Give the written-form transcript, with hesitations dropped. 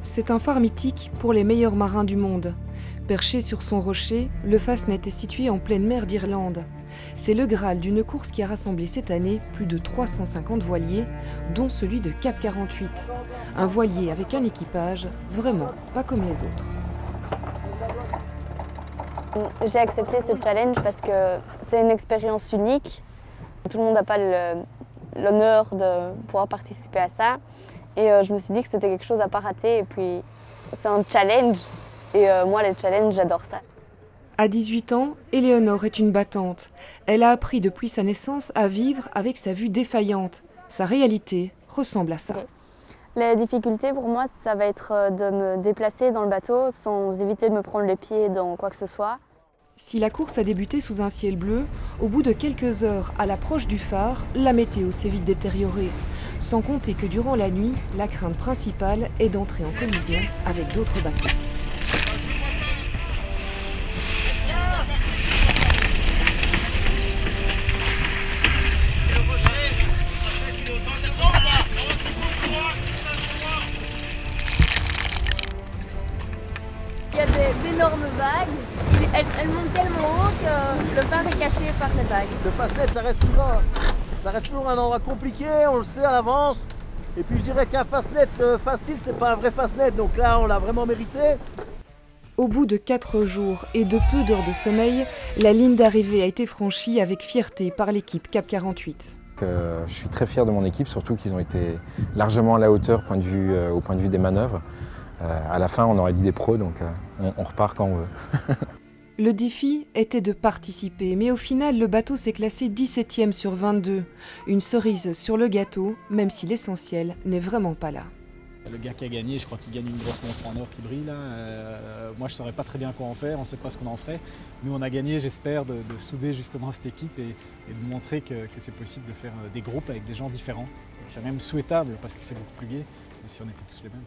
C'est un phare mythique pour les meilleurs marins du monde. Perché sur son rocher, le Fastnet est situé en pleine mer d'Irlande. C'est le Graal d'une course qui a rassemblé cette année plus de 350 voiliers, dont celui de Cap 48. Un voilier avec un équipage vraiment pas comme les autres. J'ai accepté ce challenge parce que c'est une expérience unique. Tout le monde n'a pas l'honneur de pouvoir participer à ça. Et je me suis dit que c'était quelque chose à pas rater. Et puis, c'est un challenge. Et moi, les challenges, j'adore ça. À 18 ans, Éléonore est une battante. Elle a appris depuis sa naissance à vivre avec sa vue défaillante. Sa réalité ressemble à ça. Okay. Les difficultés pour moi, ça va être de me déplacer dans le bateau sans éviter de me prendre les pieds dans quoi que ce soit. Si la course a débuté sous un ciel bleu, au bout de quelques heures à l'approche du phare, la météo s'est vite détériorée. Sans compter que durant la nuit, la crainte principale est d'entrer en collision avec d'autres bateaux. Il y a d'énormes vagues, elles montent tellement haut que le phare est caché par les vagues. Le Fastnet, ça reste toujours un endroit compliqué, on le sait à l'avance. Et puis je dirais qu'un Fastnet facile, c'est pas un vrai Fastnet, donc là on l'a vraiment mérité. Au bout de 4 jours et de peu d'heures de sommeil, la ligne d'arrivée a été franchie avec fierté par l'équipe Cap 48. Je suis très fier de mon équipe, surtout qu'ils ont été largement à la hauteur au point de vue des manœuvres. À la fin, on aurait dit des pros, donc on repart quand on veut. Le défi était de participer, mais au final, le bateau s'est classé 17e sur 22. Une cerise sur le gâteau, même si l'essentiel n'est vraiment pas là. Le gars qui a gagné, je crois qu'il gagne une grosse montre en or qui brille là. Moi je ne saurais pas très bien quoi en faire, on ne sait pas ce qu'on en ferait. Nous on a gagné, j'espère, de souder justement cette équipe et de montrer que c'est possible de faire des groupes avec des gens différents. Et que c'est même souhaitable parce que c'est beaucoup plus gai, si on était tous les mêmes.